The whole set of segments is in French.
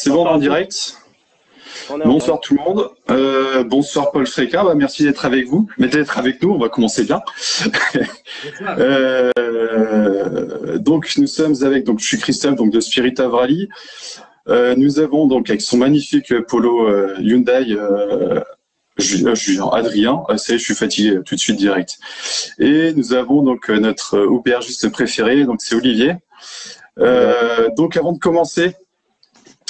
C'est bon, on est en direct. Bonsoir tout le monde. Bonsoir Paul Fréquin. Merci d'être avec vous, mais d'être avec nous. On va commencer bien. Donc nous sommes avec. Donc je suis Christophe, donc de Spirit of Rally. Nous avons donc avec son magnifique polo Hyundai. Adrien, je suis fatigué tout de suite direct. Et nous avons donc notre aubergiste préféré, donc c'est Olivier. Donc avant de commencer,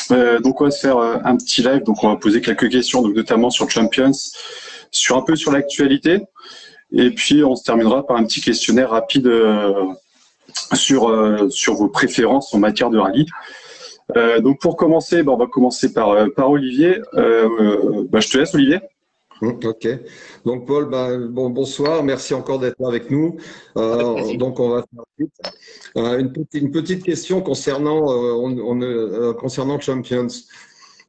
donc on va se faire un petit live, donc on va poser quelques questions, donc notamment sur Champions, un peu sur l'actualité, et puis on se terminera par un petit questionnaire rapide sur vos préférences en matière de rallye. Donc pour commencer, on va commencer par Olivier. Je te laisse Olivier. Ok. Donc Paul, bonsoir, merci encore d'être là avec nous. Donc on va faire vite. Une petite question concernant Champions.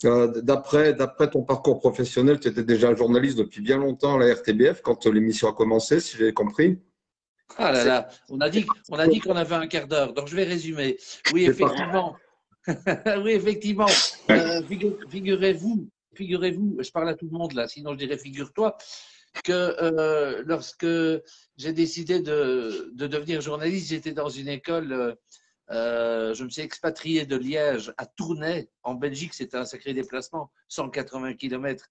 D'après ton parcours professionnel, tu étais déjà journaliste depuis bien longtemps à la RTBF quand l'émission a commencé, si j'ai compris. Ah là là, on a dit qu'on avait un quart d'heure, donc je vais résumer. Oui, effectivement. Oui, effectivement. Figurez-vous, je parle à tout le monde là, sinon je dirais figure-toi, que lorsque j'ai décidé de devenir journaliste, j'étais dans une école, je me suis expatrié de Liège à Tournai, en Belgique, c'était un sacré déplacement, 180 km,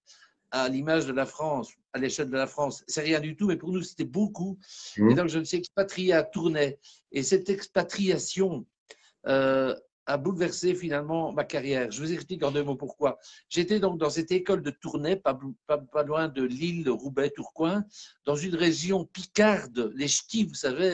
à l'image de la France, à l'échelle de la France. C'est rien du tout, mais pour nous, c'était beaucoup. Et donc, je me suis expatrié à Tournai. Et cette expatriation a bouleversé finalement ma carrière. Je vous explique en deux mots pourquoi. J'étais donc dans cette école de Tournai, pas loin de Lille, Roubaix, Tourcoing, dans une région picarde, les ch'tis, vous savez,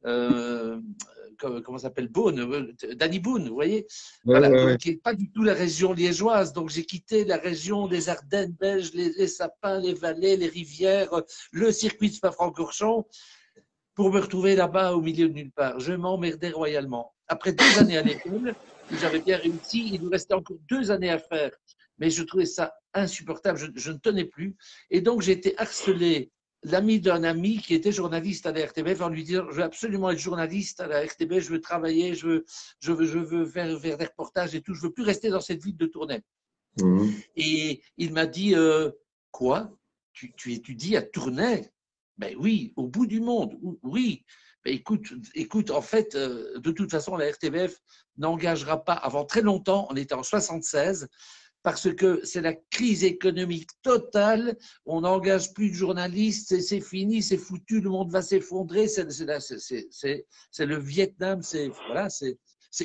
comment s'appelle, Beaune, Danny Boone, vous voyez, voilà, qui n'est pas du tout la région liégeoise. Donc j'ai quitté la région des Ardennes belges, les sapins, les vallées, les rivières, le circuit de Spa-Francorchamps, pour me retrouver là-bas au milieu de nulle part. Je m'emmerdais royalement. Après 2 années à l'école, où j'avais bien réussi, il nous restait encore 2 années à faire. Mais je trouvais ça insupportable, je ne tenais plus. Et donc, j'ai été harcelé, l'ami d'un ami qui était journaliste à la RTBF, en lui disant « Je veux absolument être journaliste à la RTBF, je veux travailler, je veux faire des reportages et tout, je ne veux plus rester dans cette ville de Tournai. » Et il m'a dit « Quoi ? Tu étudies à Tournai ?» Ben oui, au bout du monde, oui. Ben écoute, en fait, de toute façon, la RTBF n'engagera pas avant très longtemps, on était en 76, parce que c'est la crise économique totale, on n'engage plus de journalistes, c'est fini, c'est foutu, le monde va s'effondrer, c'est le Vietnam, c'est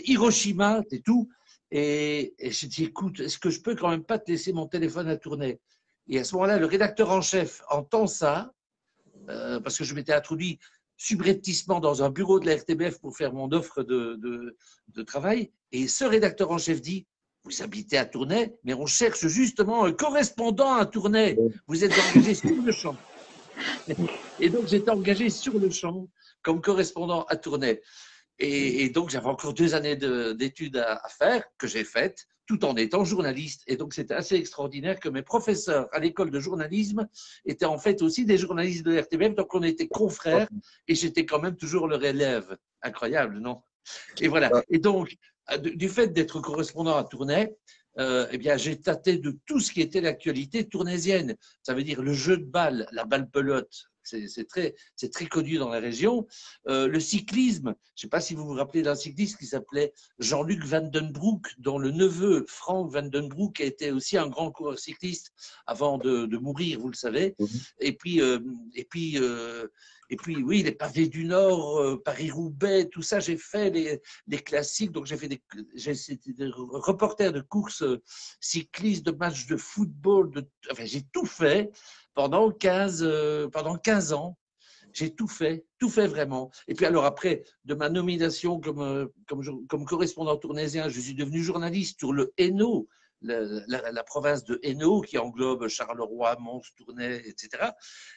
Hiroshima, c'est tout. Et j'ai dit, écoute, est-ce que je peux quand même pas te laisser mon téléphone à tourner? Et à ce moment-là, le rédacteur en chef entend ça, parce que je m'étais introduit subrepticement dans un bureau de la RTBF pour faire mon offre de travail. Et ce rédacteur en chef dit « Vous habitez à Tournai, mais on cherche justement un correspondant à Tournai. Vous êtes engagé sur le champ. » Et donc, j'étais engagé sur le champ comme correspondant à Tournai. Et donc, j'avais encore 2 années d'études à faire, que j'ai faites, tout en étant journaliste. Et donc, c'était assez extraordinaire que mes professeurs à l'école de journalisme étaient en fait aussi des journalistes de RTBF. Donc, on était confrères et j'étais quand même toujours leur élève. Incroyable, non? Et voilà. Et donc, du fait d'être correspondant à Tournai, eh bien, j'ai tâté de tout ce qui était l'actualité tournaisienne. Ça veut dire le jeu de balle, la balle pelote. C'est très connu dans la région. Le cyclisme, je ne sais pas si vous vous rappelez d'un cycliste qui s'appelait Jean-Luc Van Den Broek, dont le neveu, Frank Van Den Broek, a été aussi un grand coureur cycliste avant de mourir, vous le savez. Et puis, oui, les pavés du Nord, Paris-Roubaix, tout ça, j'ai fait les classiques. Donc, j'ai été des reporters de courses cyclistes, de matchs de football. Enfin, j'ai tout fait pendant 15 ans. J'ai tout fait vraiment. Et puis alors après, de ma nomination comme correspondant tournaisien, je suis devenu journaliste sur le Hainaut, la province de Hainaut qui englobe Charleroi, Mons, Tournai, etc.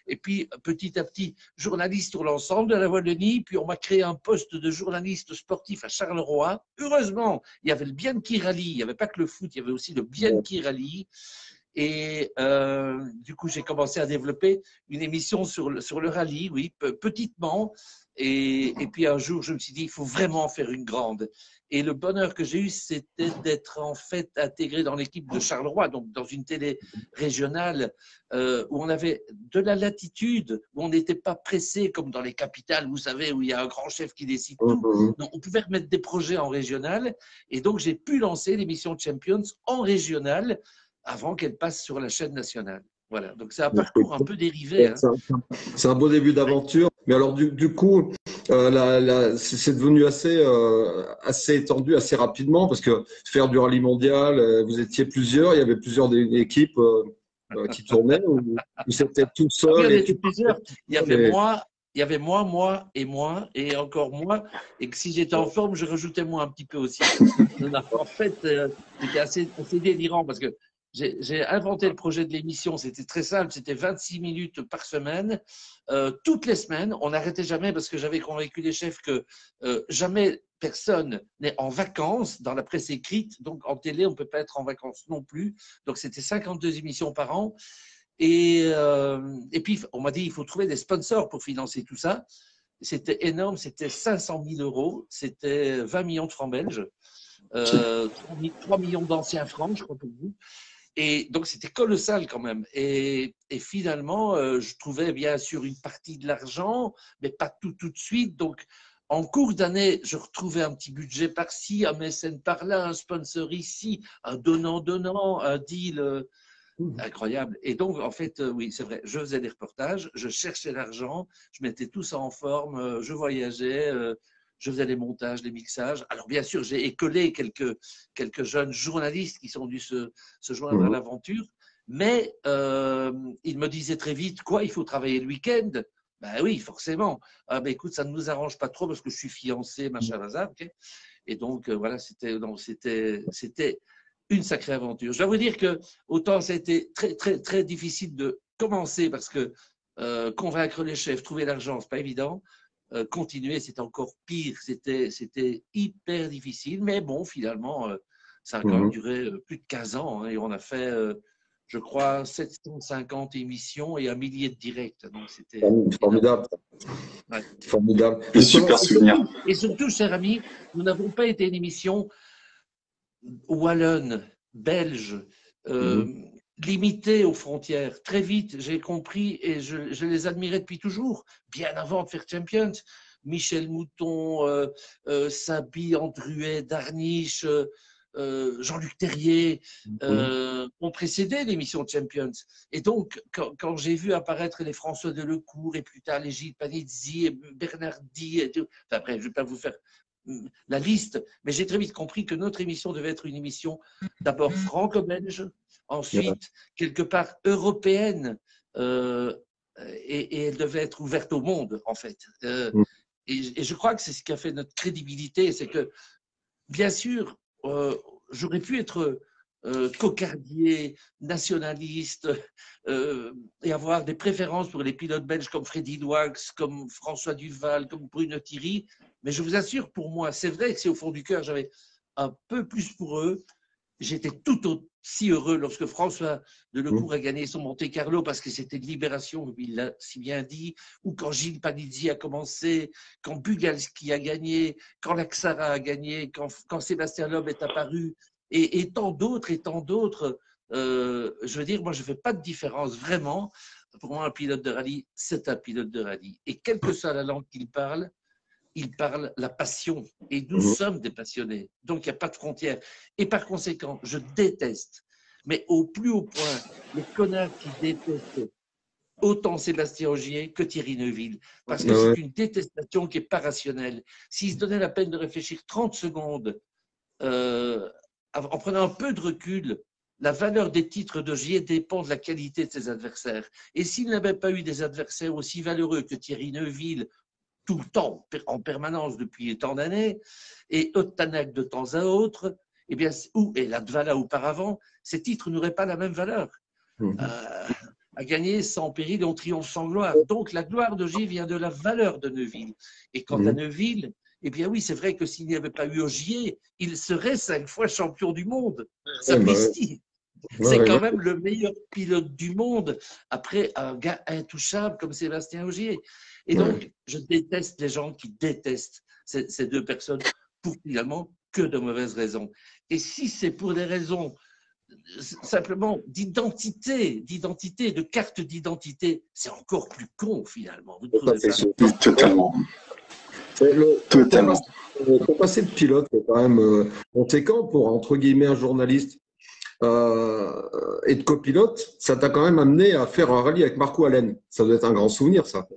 Et puis petit à petit, journaliste sur l'ensemble de la Wallonie. Puis on m'a créé un poste de journaliste sportif à Charleroi. Heureusement, il y avait le Bianchi Rally. Il n'y avait pas que le foot, il y avait aussi le Bianchi Rally. Et du coup, j'ai commencé à développer une émission sur le rallye, oui, petitement. Et puis un jour, je me suis dit, il faut vraiment faire une grande. Et le bonheur que j'ai eu, c'était d'être en fait intégré dans l'équipe de Charleroi, donc dans une télé régionale où on avait de la latitude, où on n'était pas pressé comme dans les capitales, vous savez, où il y a un grand chef qui décide tout. Donc, on pouvait remettre des projets en régional. Et donc, j'ai pu lancer l'émission Champions en régional avant qu'elle passe sur la chaîne nationale. Voilà, donc c'est un parcours un peu dérivé. Hein. C'est un beau début d'aventure. Mais alors, du coup, c'est devenu assez étendu assez rapidement parce que faire du rallye mondial, vous étiez plusieurs, il y avait plusieurs équipes qui tournaient ou c'était tout seul. Oui, on était plusieurs. Il y avait moi et encore moi. Et que si j'étais en forme, je rajoutais moi un petit peu aussi. En fait, c'était assez délirant parce que j'ai inventé le projet de l'émission. C'était très simple. C'était 26 minutes par semaine, toutes les semaines. On n'arrêtait jamais parce que j'avais convaincu les chefs que jamais personne n'est en vacances dans la presse écrite. Donc, en télé, on ne peut pas être en vacances non plus. Donc, c'était 52 émissions par an. Et puis, on m'a dit, il faut trouver des sponsors pour financer tout ça. C'était énorme. C'était 500 000 euros. C'était 20 millions de francs belges. 3 millions d'anciens francs, je crois pour vous. Et donc, c'était colossal quand même. Et finalement, je trouvais bien sûr une partie de l'argent, mais pas tout de suite. Donc, en cours d'année, je retrouvais un petit budget par-ci, un mécène par-là, un sponsor ici, un donnant-donnant, un deal incroyable. Et donc, en fait, oui, c'est vrai, je faisais des reportages, je cherchais l'argent, je mettais tout ça en forme, je voyageais, je faisais les montages, les mixages. Alors, bien sûr, j'ai écolé quelques jeunes journalistes qui sont dû se joindre à l'aventure, mais ils me disaient très vite, quoi, il faut travailler le week-end. Ben oui, forcément. Ah ben écoute, ça ne nous arrange pas trop parce que je suis fiancé, machin, bazar. Okay. Et donc, voilà, c'était une sacrée aventure. Je dois vous dire que autant ça a été très, très, très difficile de commencer parce que convaincre les chefs, trouver l'argent, c'est pas évident. Continuer, c'est encore pire. C'était hyper difficile. Mais bon, finalement, ça a quand même duré plus de 15 ans. Hein, et on a fait, je crois, 750 émissions et 1 millier de directs. Donc, c'était formidable. Ouais. Formidable. Un super souvenir. Et surtout, chers amis, nous n'avons pas été une émission wallonne, belge, limitée aux frontières. Très vite, j'ai compris et je les admirais depuis toujours, bien avant de faire Champions. Michel Mouton, Sabi, Andruet, Darniche, Jean-Luc Terrier ont précédé l'émission Champions. Et donc, quand j'ai vu apparaître les François Delecourt et plus tard les Gilles Panizzi et Bernardi, et tout, enfin, bref, je ne vais pas vous faire la liste, mais j'ai très vite compris que notre émission devait être une émission d'abord franco-belge, ensuite quelque part européenne, et elle devait être ouverte au monde, en fait. Et je crois que c'est ce qui a fait notre crédibilité, c'est que, bien sûr, j'aurais pu être cocardier, nationaliste, et avoir des préférences pour les pilotes belges comme Freddy Douax, comme François Duval, comme Bruno Thierry. Mais je vous assure, pour moi, c'est vrai que c'est au fond du cœur, j'avais un peu plus pour eux. J'étais tout aussi heureux lorsque François Delecourt a gagné son Monte-Carlo parce que c'était de libération, comme il l'a si bien dit, ou quand Gilles Panizzi a commencé, quand Bugalski a gagné, quand Laxara a gagné, quand Sébastien Loeb est apparu, et tant d'autres, et tant d'autres. Je veux dire, moi, je ne fais pas de différence vraiment. Pour moi, un pilote de rallye, c'est un pilote de rallye. Et quelle que soit la langue qu'il parle la passion. Et nous sommes des passionnés. Donc, il n'y a pas de frontières. Et par conséquent, je déteste, mais au plus haut point, les connards qui détestent autant Sébastien Ogier que Thierry Neuville. Parce que c'est une détestation qui n'est pas rationnelle. S'ils se donnaient la peine de réfléchir 30 secondes, en prenant un peu de recul, la valeur des titres d'Ogier dépend de la qualité de ses adversaires. Et s'il n'avait pas eu des adversaires aussi valeureux que Thierry Neuville, tout le temps, en permanence depuis tant d'années, et Ottanak de temps à autre, eh bien, et Latvala auparavant, ces titres n'auraient pas la même valeur. À gagner sans péril, on triomphe sans gloire. Donc la gloire d'Ogier vient de la valeur de Neuville. Et quant à Neuville, eh bien oui, c'est vrai que s'il n'y avait pas eu Ogier, il serait 5 fois champion du monde. Sapristi. C'est quand même le meilleur pilote du monde, après un gars intouchable comme Sébastien Ogier. Et donc, je déteste les gens qui détestent ces deux personnes pour finalement que de mauvaises raisons. Et si c'est pour des raisons simplement d'identité, de carte d'identité, c'est encore plus con finalement. Vous trouvez ça? Totalement. Totalement. Pour passer de pilote, c'est quand même conséquent pour, entre guillemets, un journaliste et de copilote. Ça t'a quand même amené à faire un rallye avec Marco Allen. Ça doit être un grand souvenir, ça.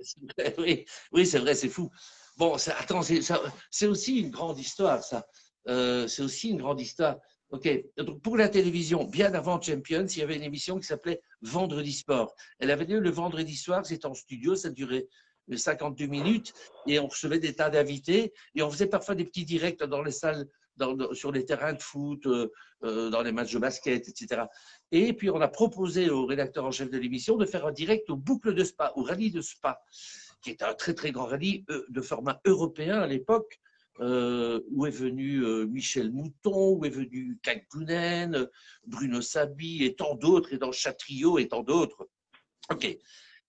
Oui, c'est vrai, c'est fou. Bon, attends, c'est aussi une grande histoire, ça. C'est aussi une grande histoire. OK. Donc, pour la télévision, bien avant Champions, il y avait une émission qui s'appelait Vendredi Sport. Elle avait lieu le vendredi soir, c'était en studio, ça durait 52 minutes et on recevait des tas d'invités et on faisait parfois des petits directs dans les salles, sur les terrains de foot, dans les matchs de basket, etc. Et puis, on a proposé au rédacteur en chef de l'émission de faire un direct aux boucles de Spa, au rallye de Spa, qui est un très, très grand rallye de format européen à l'époque, où est venu Michel Mouton, où est venu Kakounen, Bruno Sabi et tant d'autres, et dans Chatriot et tant d'autres. OK.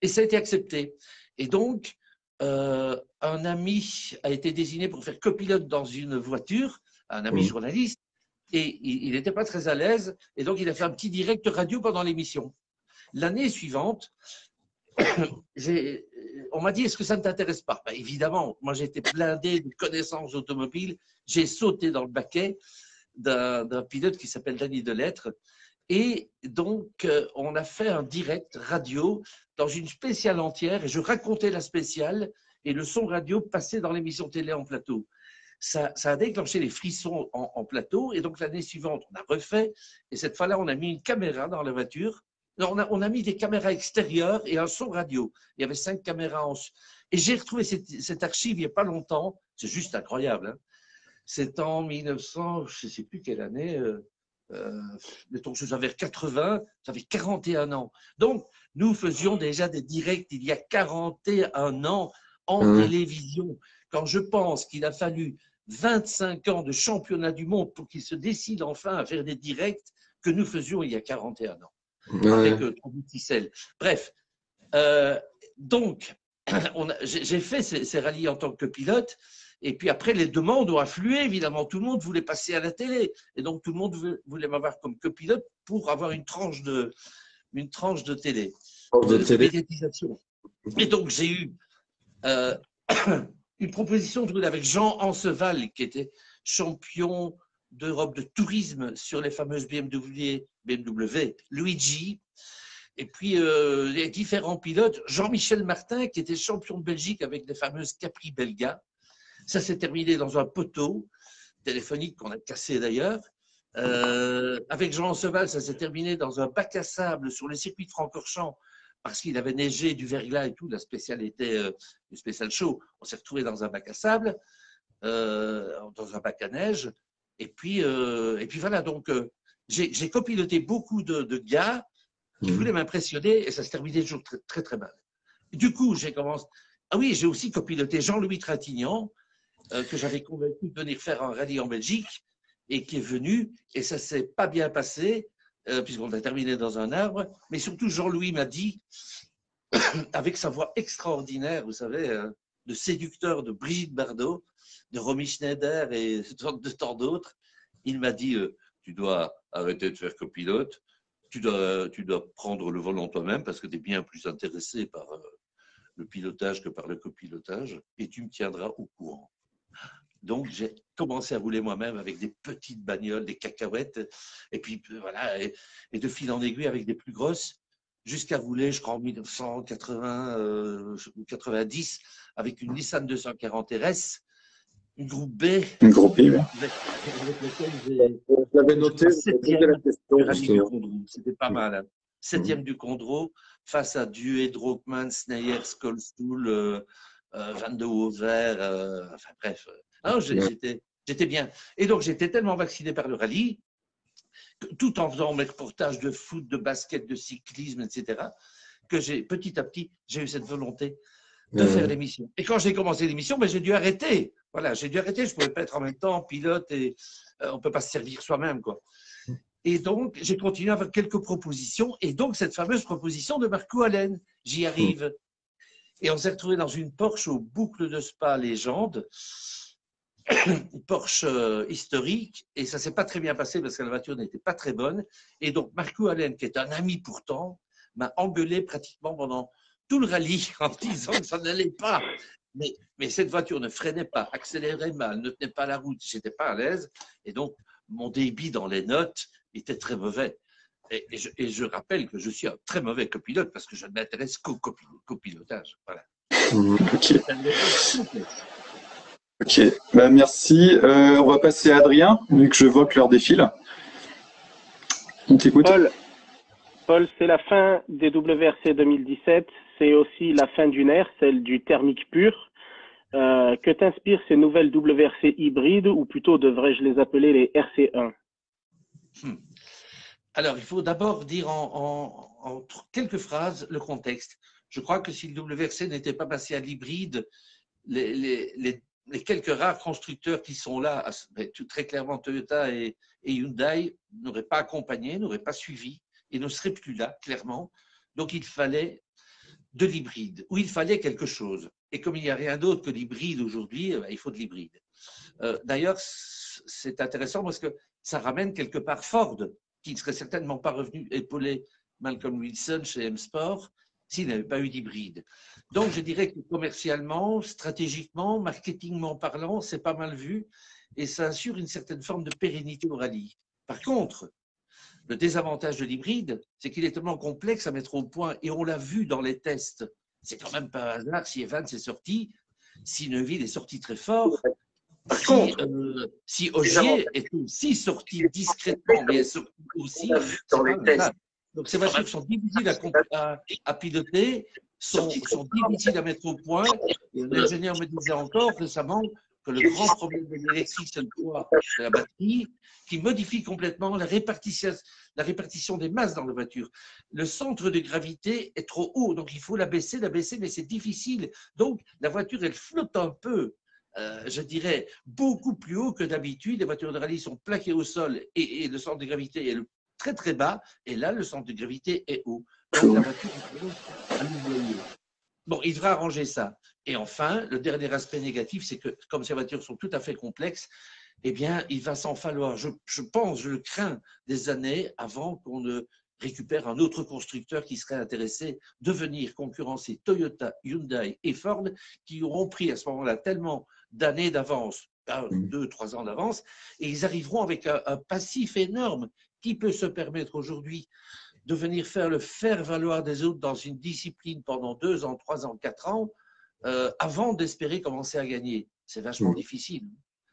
Et ça a été accepté. Et donc, un ami a été désigné pour faire copilote dans une voiture, un ami journaliste, et il n'était pas très à l'aise, et donc il a fait un petit direct radio pendant l'émission. L'année suivante, on m'a dit, est-ce que ça ne t'intéresse pas? Ben, évidemment, moi j'étais blindé de connaissances automobiles, j'ai sauté dans le baquet d'un pilote qui s'appelle Danny Delettre, et donc on a fait un direct radio dans une spéciale entière, et je racontais la spéciale, et le son radio passait dans l'émission télé en plateau. Ça a déclenché les frissons en plateau, et donc l'année suivante, on a refait, et cette fois-là, on a mis une caméra dans la voiture. On a mis des caméras extérieures et un son radio. Il y avait 5 caméras et j'ai retrouvé cette archive il n'y a pas longtemps. C'est juste incroyable. Hein. C'est en 1900, je ne sais plus quelle année, j'avais 80, j'avais 41 ans. Donc, nous faisions déjà des directs il y a 41 ans en télévision. Quand je pense qu'il a fallu 25 ans de championnat du monde pour qu'il se décide enfin à faire des directs que nous faisions il y a 41 ans. Avec trop de ficelles. Bref, donc, j'ai fait ces rallyes en tant que pilote, et puis après, les demandes ont afflué, évidemment. Tout le monde voulait passer à la télé, et donc tout le monde voulait m'avoir comme copilote pour avoir une tranche de télé, de médiatisation. Et donc, j'ai eu une proposition de rouler avec Jean Anceval, qui était champion d'Europe de tourisme sur les fameuses BMW, Luigi, et puis les différents pilotes, Jean-Michel Martin, qui était champion de Belgique avec les fameuses Capri Belga. Ça s'est terminé dans un poteau téléphonique qu'on a cassé d'ailleurs. Avec Jean Anceval, ça s'est terminé dans un bac à sable sur le circuit de Francorchamps, parce qu'il avait neigé du verglas et tout, la spécialité du spécial show. On s'est retrouvé dans un bac à sable, dans un bac à neige. Et puis voilà, donc j'ai copiloté beaucoup de gars qui voulaient m'impressionner et ça se terminait toujours très, très, très mal. Du coup, j'ai commencé. Ah oui, j'ai aussi copiloté Jean-Louis Trintignant, que j'avais convaincu de venir faire un rallye en Belgique et qui est venu. Et ça ne s'est pas bien passé, puisqu'on a terminé dans un arbre. Mais surtout, Jean-Louis m'a dit, avec sa voix extraordinaire, vous savez, de séducteur de Brigitte Bardot, de Romy Schneider et de tant d'autres, il m'a dit tu dois arrêter de faire copilote, tu dois prendre le volant toi-même parce que tu es bien plus intéressé par le pilotage que par le copilotage et tu me tiendras au courant. Donc, j'ai commencé à rouler moi-même avec des petites bagnoles, des cacahuètes, et puis voilà, et de fil en aiguille avec des plus grosses, jusqu'à rouler, je crois, en 1980 ou 90, avec une Nissan 240 RS, une groupe B. Une groupe B, oui. Avec laquelle j'avais noté, c'était pas mal. Hein. 7e du Condro, face à Duet, Drokman, Sneyers, Kolstool, Van de Hover, enfin bref. J'étais bien. Et donc, j'étais tellement vacciné par le rallye, tout en faisant mes reportages de foot, de basket, de cyclisme, etc., que petit à petit, j'ai eu cette volonté de faire l'émission. Et quand j'ai commencé l'émission, j'ai dû arrêter. Voilà, j'ai dû arrêter. Je ne pouvais pas être en même temps pilote et on ne peut pas se servir soi-même, quoi. Et donc, j'ai continué à avoir quelques propositions. Et donc, cette fameuse proposition de Marco Allen, j'y arrive. Et on s'est retrouvé dans une Porsche aux boucles de Spa Légende, une Porsche historique. Et ça ne s'est pas très bien passé parce que la voiture n'était pas très bonne. Et donc, Marco Allen, qui est un ami pourtant, m'a engueulé pratiquement pendant tout le rallye en disant que ça n'allait pas. Mais cette voiture ne freinait pas, accélérait mal, ne tenait pas la route, je n'étais pas à l'aise. Et donc, mon débit dans les notes était très mauvais. Et je rappelle que je suis un très mauvais copilote parce que je ne m'intéresse qu'au copilotage. Voilà. Ok. Ok, bah, merci. On va passer à Adrien, vu que je vois que l'heure défile. On t'écoute. Paul, c'est la fin des WRC 2017. C'est aussi la fin d'une ère, celle du thermique pur. Que t'inspirent ces nouvelles WRC hybrides, ou plutôt devrais-je les appeler les RC1? Alors, il faut d'abord dire en quelques phrases le contexte. Je crois que si le WRC n'était pas passé à l'hybride, les quelques rares constructeurs qui sont là, très clairement Toyota et Hyundai, n'auraient pas accompagné, n'auraient pas suivi et ne seraient plus là, clairement. Donc, il fallait de l'hybride, ou il fallait quelque chose. Et comme il n'y a rien d'autre que l'hybride aujourd'hui, il faut de l'hybride. D'ailleurs, c'est intéressant parce que ça ramène quelque part Ford, qui ne serait certainement pas revenu épauler Malcolm Wilson chez M-Sport s'il n'avait pas eu d'hybride. Donc, je dirais que commercialement, stratégiquement, marketingment parlant, c'est pas mal vu et ça assure une certaine forme de pérennité au rallye. Par contre, le désavantage de l'hybride, c'est qu'il est tellement complexe à mettre au point et on l'a vu dans les tests. C'est quand même pas un hasard si Evans est sorti, si Neuville est sorti très fort. Si Ogier est aussi sorti discrètement, mais est sorti aussi dans les tests. Donc ces voitures sont difficiles à piloter, sont difficiles à mettre au point. L'ingénieur me disait encore récemment que le grand problème de l'électrique, c'est le poids de la batterie, qui modifie complètement la répartition des masses dans la voiture. Le centre de gravité est trop haut, donc il faut la baisser, mais c'est difficile. Donc la voiture, elle flotte un peu. Je dirais, beaucoup plus haut que d'habitude. Les voitures de rallye sont plaquées au sol et le centre de gravité est très très bas. Et là, le centre de gravité est haut. Donc la voiture est à nouveau. Bon, il devra arranger ça. Et enfin, le dernier aspect négatif, c'est que comme ces voitures sont tout à fait complexes, eh bien, il va s'en falloir, je pense, je le crains, des années avant qu'on ne récupère un autre constructeur qui serait intéressé de venir concurrencer Toyota, Hyundai et Ford, qui auront pris à ce moment-là tellement d'années d'avance, 2, 3 ans d'avance, et ils arriveront avec un passif énorme qui peut se permettre aujourd'hui de venir faire le faire-valoir des autres dans une discipline pendant 2 ans, 3 ans, 4 ans, avant d'espérer commencer à gagner. C'est vachement difficile.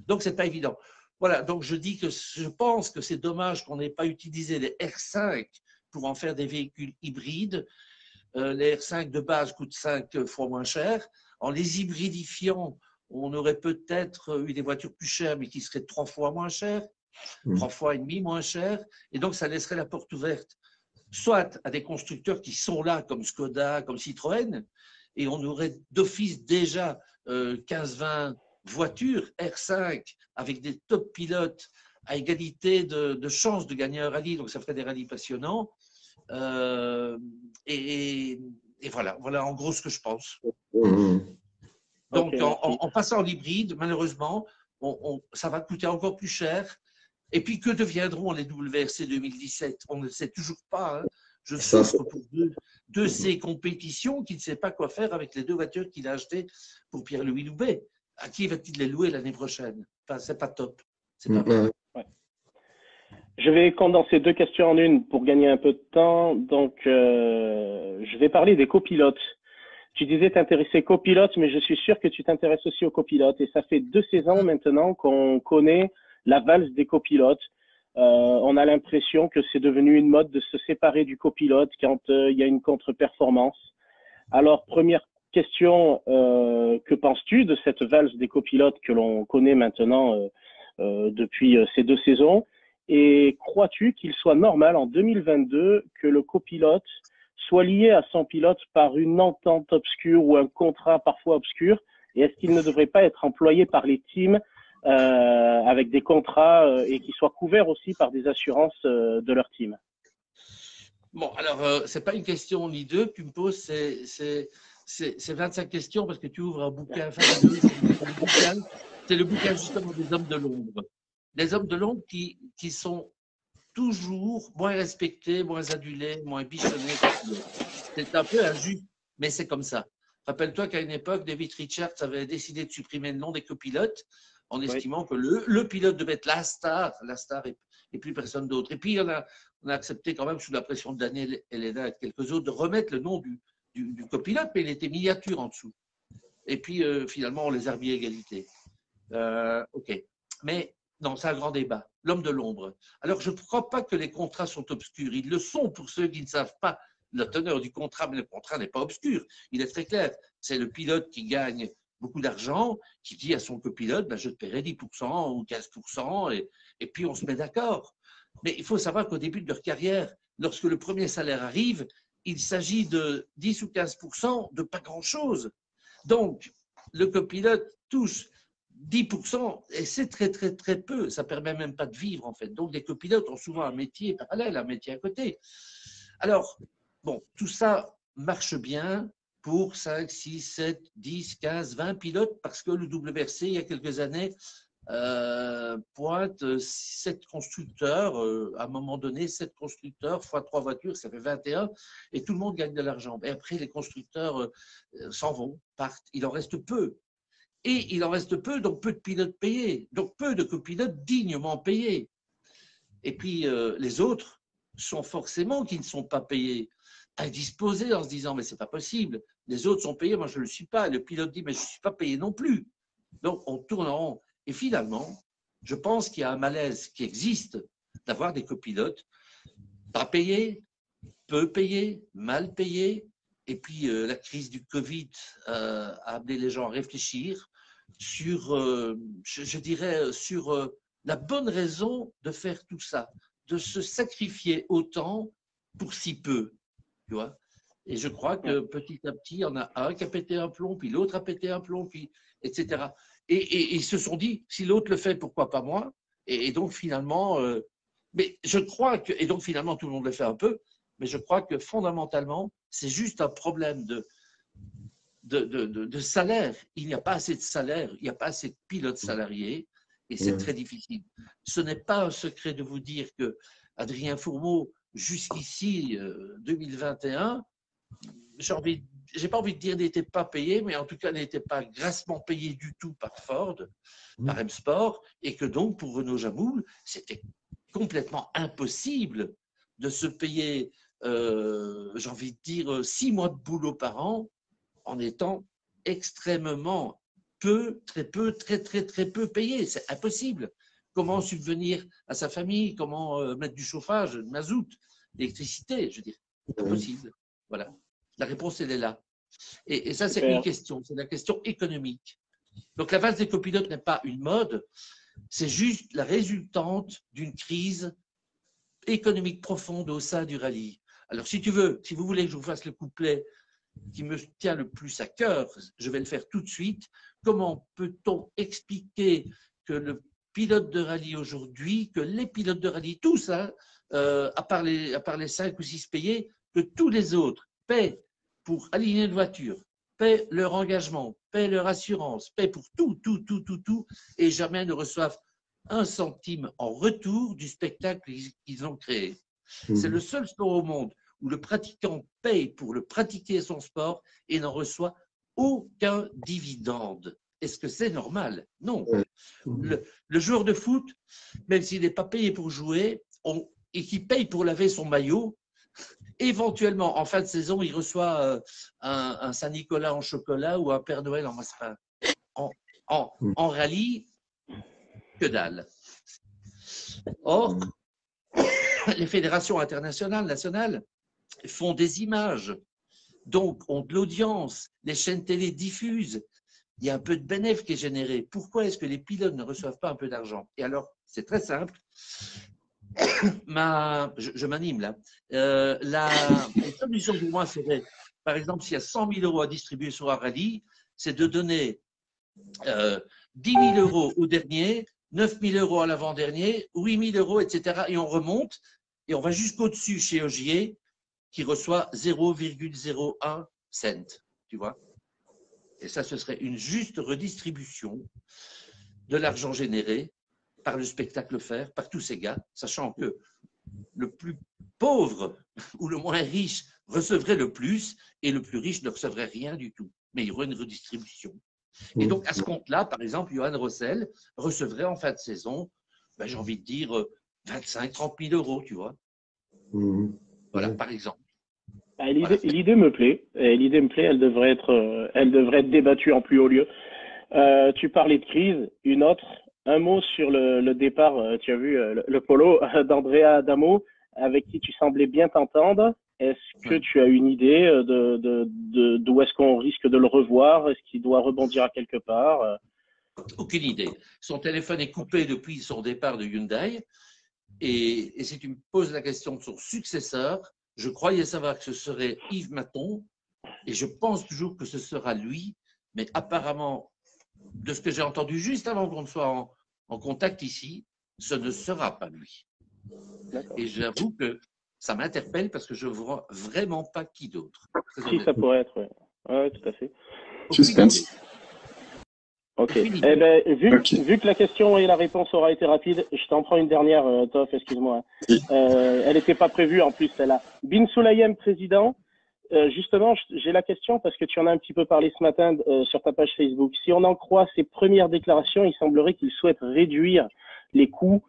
Donc, ce n'est pas évident. Voilà, donc je pense que c'est dommage qu'on n'ait pas utilisé les R5 pour en faire des véhicules hybrides. Les R5 de base coûtent 5 fois moins cher. En les hybridifiant, on aurait peut-être eu des voitures plus chères, mais qui seraient 3 fois moins chères, 3 fois et demi moins chères. Et donc, ça laisserait la porte ouverte, soit à des constructeurs qui sont là, comme Skoda, comme Citroën, et on aurait d'office déjà 15-20 voitures R5 avec des top pilotes à égalité de chances de gagner un rallye, donc ça ferait des rallyes passionnants. Et voilà en gros ce que je pense. Donc en passant en hybride, malheureusement, ça va coûter encore plus cher. Et puis que deviendront les WRC 2017? On ne sait toujours pas. Hein. Je souffre pour de ces compétitions qu'il ne sait pas quoi faire avec les 2 voitures qu'il a achetées pour Pierre-Louis Loubet. À qui va-t-il les louer l'année prochaine? Enfin, c'est pas top. C'est pas top. Ouais. Je vais condenser 2 questions en une pour gagner un peu de temps. Donc, je vais parler des copilotes. Tu disais t'intéresser copilote, mais je suis sûr que tu t'intéresses aussi aux copilotes. Et ça fait 2 saisons maintenant qu'on connaît la valse des copilotes. On a l'impression que c'est devenu une mode de se séparer du copilote quand il y a une contre-performance. Alors, première question, que penses-tu de cette valse des copilotes que l'on connaît maintenant depuis ces 2 saisons? Et crois-tu qu'il soit normal en 2022 que le copilote soit lié à son pilote par une entente obscure ou un contrat parfois obscur? Et est-ce qu'il ne devrait pas être employé par les teams avec des contrats et qui soient couverts aussi par des assurances de leur team? Bon, alors, ce n'est pas une question ni deux que tu me poses, c'est 25 questions parce que tu ouvres un bouquin fabuleux. C'est le bouquin justement des hommes de l'ombre. Des hommes de l'ombre qui sont toujours moins respectés, moins adulés, moins bichonnés. C'est un peu injuste, mais c'est comme ça. Rappelle-toi qu'à une époque, David Richards avait décidé de supprimer le nom des copilotes en estimant que le pilote devait être la star et plus personne d'autre. Et puis, on a accepté quand même, sous la pression de Daniel Elena et quelques autres, de remettre le nom du copilote, mais il était miniature en dessous. Et puis, finalement, on les a remis à égalité. OK. Mais non, c'est un grand débat. L'homme de l'ombre. Alors, je ne crois pas que les contrats sont obscurs. Ils le sont pour ceux qui ne savent pas la teneur du contrat, mais le contrat n'est pas obscur. Il est très clair. C'est le pilote qui gagne beaucoup d'argent, qui dit à son copilote, ben, je te paierai 10% ou 15%, et puis on se met d'accord. Mais il faut savoir qu'au début de leur carrière, lorsque le premier salaire arrive, il s'agit de 10 ou 15% de pas grand-chose. Donc, le copilote touche 10%, et c'est très, très, très peu. Ça ne permet même pas de vivre, en fait. Donc, les copilotes ont souvent un métier parallèle, un métier à côté. Alors, bon, tout ça marche bien pour 5, 6, 7, 10, 15, 20 pilotes, parce que le WRC, il y a quelques années, pointe 7 constructeurs, à un moment donné, 7 constructeurs fois 3 voitures, ça fait 21, et tout le monde gagne de l'argent. Et après, les constructeurs s'en vont, partent, il en reste peu. Et il en reste peu, donc peu de pilotes payés, donc peu de copilotes dignement payés. Et puis les autres sont forcément qui ne sont pas payés, indisposés en se disant mais c'est pas possible, les autres sont payés, moi je ne le suis pas. Et le pilote dit mais je ne suis pas payé non plus. Donc on tourne en rond. Et finalement, je pense qu'il y a un malaise qui existe d'avoir des copilotes pas payés, peu payés, mal payés. Et puis la crise du Covid a amené les gens à réfléchir sur, je dirais, sur la bonne raison de faire tout ça, de se sacrifier autant pour si peu, tu vois. Et je crois que petit à petit, il y en a un qui a pété un plomb, puis l'autre a pété un plomb, puis etc. Et ils se sont dit, si l'autre le fait, pourquoi pas moi? Et donc finalement, mais je crois que, et donc finalement tout le monde le fait un peu, mais je crois que fondamentalement, c'est juste un problème de salaire. Il n'y a pas assez de salaire, il n'y a pas assez de pilotes salariés, et c'est très difficile. Ce n'est pas un secret de vous dire que Adrien Fourmeau, jusqu'ici, 2021, j'ai pas envie de dire n'était pas payé, mais en tout cas n'était pas grassement payé du tout par Ford, par M-Sport, et que donc pour Renaud Jamoul, c'était complètement impossible de se payer, j'ai envie de dire, 6 mois de boulot par an en étant extrêmement peu, très peu, très, très, très peu payé. C'est impossible. Comment subvenir à sa famille? Comment mettre du chauffage, de mazout, d'électricité? Je veux dire, c'est impossible. Voilà. La réponse, elle est là. Et ça, c'est une question. C'est la question économique. Donc, la valse des copilotes n'est pas une mode. C'est juste la résultante d'une crise économique profonde au sein du rallye. Alors, si vous voulez que je vous fasse le couplet qui me tient le plus à cœur, je vais le faire tout de suite. Comment peut-on expliquer que le pilote de rallye aujourd'hui, que les pilotes de rallye, tous, hein, à part les 5 ou 6 payés, que tous les autres paient pour aligner une voiture, paient leur engagement, paient leur assurance, paient pour tout, et jamais ne reçoivent 1 centime en retour du spectacle qu'ils ont créé. C'est le seul sport au monde où le pratiquant paye pour le pratiquer son sport et n'en reçoit aucun dividende. Est-ce que c'est normal? Non. Le joueur de foot, même s'il n'est pas payé pour jouer et qui paye pour laver son maillot, éventuellement, en fin de saison, il reçoit un Saint-Nicolas en chocolat ou un Père Noël en massepain. En rallye, que dalle. Or, les fédérations internationales, nationales, font des images, donc ont de l'audience, les chaînes télé diffusent, il y a un peu de bénéfice qui est généré. Pourquoi est-ce que les pilotes ne reçoivent pas un peu d'argent? Et alors, c'est très simple. Je m'anime là. La solution pour moi serait, par exemple, s'il y a 100 000 € à distribuer sur un rallye, c'est de donner 10 000 euros au dernier, 9 000 euros à l'avant-dernier, 8 000 euros, etc. Et on remonte et on va jusqu'au-dessus chez Ogier qui reçoit 0,01 cent. Tu vois? Et ça, ce serait une juste redistribution de l'argent généré par le spectacle offert, par tous ces gars, sachant que le plus pauvre ou le moins riche recevrait le plus et le plus riche ne recevrait rien du tout. Mais il y aurait une redistribution. Et donc, à ce compte-là, par exemple, Johan Rossel recevrait en fin de saison, ben, j'ai envie de dire 25-30 000 euros, tu vois. Voilà, par exemple. L'idée me plaît. L'idée me plaît, elle devrait être débattue en plus haut lieu. Tu parlais de crise, une autre. Un mot sur le départ, tu as vu le polo d'Andrea Adamo, avec qui tu semblais bien t'entendre. Est-ce que tu as une idée d'où est-ce qu'on risque de le revoir? Est-ce qu'il doit rebondir à quelque part? Aucune idée. Son téléphone est coupé depuis son départ de Hyundai. Et si tu me poses la question de son successeur, je croyais savoir que ce serait Yves Maton. Et je pense toujours que ce sera lui. Mais apparemment, de ce que j'ai entendu juste avant qu'on soit en contact ici, ce ne sera pas lui. Et j'avoue que ça m'interpelle parce que je ne vois vraiment pas qui d'autre. Si, ça pourrait être, oui. Ouais, tout à fait. Suspense. Ok. Eh ben, vu que la question et la réponse aura été rapide, je t'en prends une dernière, Toff, excuse-moi. Elle n'était pas prévue en plus, celle-là. Bin Sulayem, président. Justement, j'ai la question parce que tu en as un petit peu parlé ce matin sur ta page Facebook. Si on en croit ses premières déclarations, il semblerait qu'il souhaite réduire les coûts,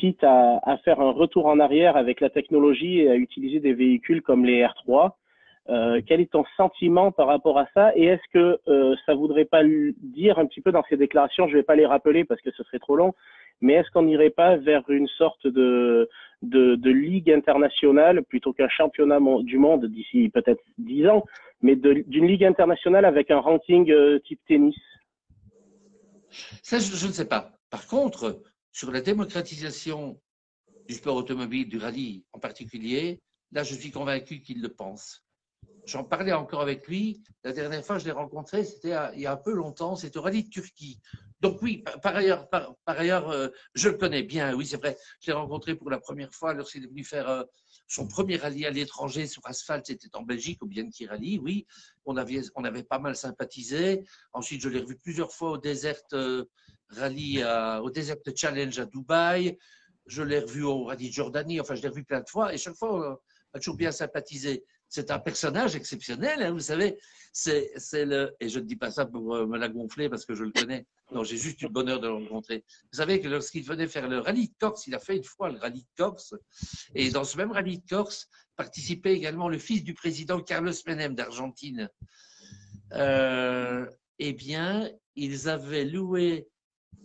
quitte à faire un retour en arrière avec la technologie et à utiliser des véhicules comme les R3. Quel est ton sentiment par rapport à ça? Et est-ce que ça voudrait pas dire un petit peu dans ces déclarations, je vais pas les rappeler parce que ce serait trop long, mais est-ce qu'on n'irait pas vers une sorte de ligue internationale plutôt qu'un championnat du monde d'ici peut-être 10 ans, mais d'une ligue internationale avec un ranking type tennis? Ça, je ne sais pas. Par contre, sur la démocratisation du sport automobile, du rallye en particulier, là, je suis convaincu qu'il le pense. J'en parlais encore avec lui. La dernière fois, je l'ai rencontré, c'était il y a un peu longtemps, c'était au rallye de Turquie. Donc oui, par ailleurs, je le connais bien, oui, c'est vrai. Je l'ai rencontré pour la première fois lorsqu'il est venu faire son premier rallye à l'étranger sur asphalte, c'était en Belgique, au Bianchi Rally, oui. On avait pas mal sympathisé. Ensuite, je l'ai revu plusieurs fois au Desert Rally, au Desert Challenge à Dubaï. Je l'ai revu au rallye de Jordanie, enfin, je l'ai revu plein de fois et chaque fois, on a toujours bien sympathisé. C'est un personnage exceptionnel, hein, vous savez. Et je ne dis pas ça pour me la gonfler parce que je le connais. Non, j'ai juste eu le bonheur de le rencontrer. Vous savez que lorsqu'il venait faire le rallye de Corse, il a fait une fois le rallye de Corse. Et dans ce même rallye de Corse, participait également le fils du président Carlos Menem d'Argentine. Eh bien, ils avaient loué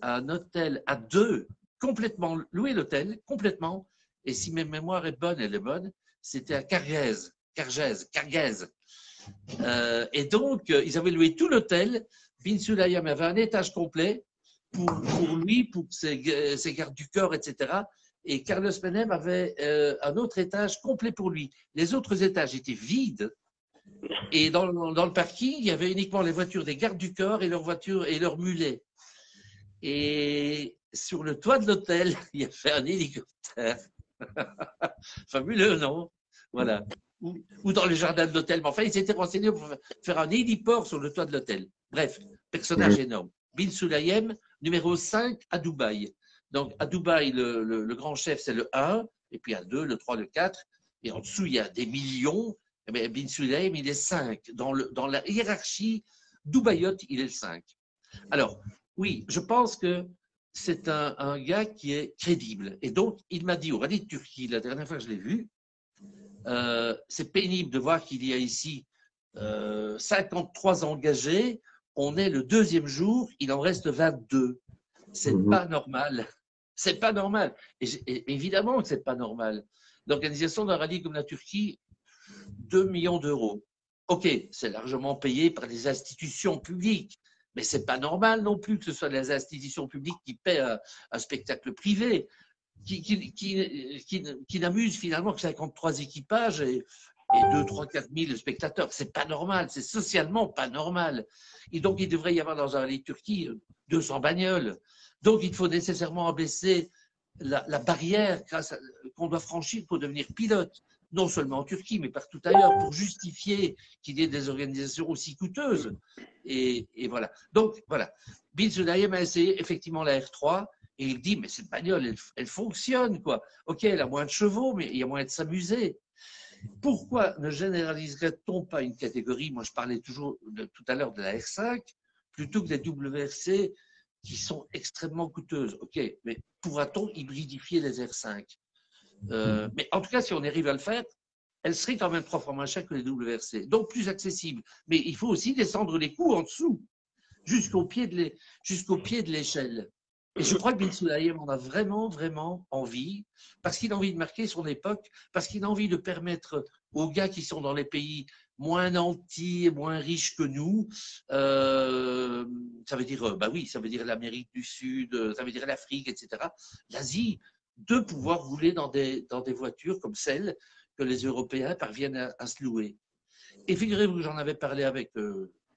un hôtel à deux, complètement, loué l'hôtel, complètement. Et si ma mémoire est bonne, elle est bonne, c'était à Cargèse. Et donc, ils avaient loué tout l'hôtel. Bin Sulayem avait un étage complet pour lui, pour ses gardes du corps, etc. Et Carlos Menem avait un autre étage complet pour lui. Les autres étages étaient vides. Et dans le parking, il y avait uniquement les voitures des gardes du corps et leurs voitures et leurs mulets. Et sur le toit de l'hôtel, il y avait un hélicoptère. Fabuleux, non? Voilà. Ou dans les jardins de l'hôtel. Mais enfin, ils s'étaient renseignés pour faire un héliport sur le toit de l'hôtel. Bref, personnage énorme. Bin Sulayem, numéro 5 à Dubaï. Donc, à Dubaï, le grand chef, c'est le 1, et puis il y a le 2, le 3, le 4. Et en dessous, il y a des millions. Mais Bin Sulayem, il est 5. Dans la hiérarchie dubaïote, il est le 5. Alors, oui, je pense que c'est un gars qui est crédible. Et donc, il m'a dit au rallye de Turquie, la dernière fois que je l'ai vu, c'est pénible de voir qu'il y a ici 53 engagés. On est le deuxième jour, il en reste 22. C'est pas normal. C'est pas normal. Et évidemment que c'est pas normal. L'organisation d'un rallye comme la Turquie, 2 millions d'euros. OK, c'est largement payé par les institutions publiques. Mais ce n'est pas normal non plus que ce soit les institutions publiques qui paient un spectacle privé, qui n'amuse finalement que 53 équipages et et 2, 3, 4 000 spectateurs. C'est pas normal, c'est socialement pas normal. Et donc, il devrait y avoir dans un rallye Turquie 200 bagnoles. Donc, il faut nécessairement abaisser la barrière qu'on doit franchir pour devenir pilote, non seulement en Turquie, mais partout ailleurs, pour justifier qu'il y ait des organisations aussi coûteuses. Et voilà. Donc, voilà. Bin Sulayem a essayé effectivement la R3 et il dit, mais cette bagnole, elle fonctionne, quoi. OK, elle a moins de chevaux, mais il y a moyen de s'amuser. Pourquoi ne généraliserait-on pas une catégorie? Moi, je parlais toujours tout à l'heure de la R5, plutôt que des WRC qui sont extrêmement coûteuses. OK, mais pourra-t-on hybridifier les R5? Mais en tout cas, si on arrive à le faire, elle serait quand même 3 fois moins chère que les WRC, donc plus accessible. Mais il faut aussi descendre les coûts en dessous, jusqu'au pied de l'échelle. Et je crois que Bin Sulayem en a vraiment, vraiment envie, parce qu'il a envie de marquer son époque, parce qu'il a envie de permettre aux gars qui sont dans les pays moins nantis et moins riches que nous, ça veut dire, bah oui, ça veut dire l'Amérique du Sud, ça veut dire l'Afrique, etc., l'Asie, de pouvoir rouler dans des voitures comme celles que les Européens parviennent à se louer. Et figurez-vous que j'en avais parlé avec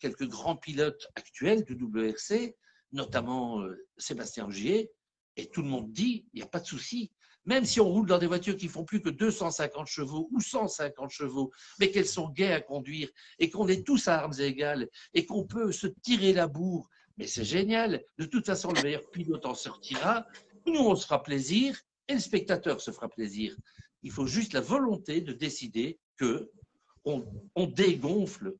quelques grands pilotes actuels du WRC, notamment Sébastien Ogier, et tout le monde dit, il n'y a pas de souci, même si on roule dans des voitures qui font plus que 250 chevaux ou 150 chevaux, mais qu'elles sont gaies à conduire et qu'on est tous à armes égales et qu'on peut se tirer la bourre, mais c'est génial, de toute façon le meilleur pilote en sortira, nous on se fera plaisir et le spectateur se fera plaisir. Il faut juste la volonté de décider que on dégonfle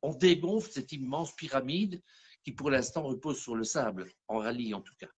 cette immense pyramide qui pour l'instant repose sur le sable, en rallye en tout cas.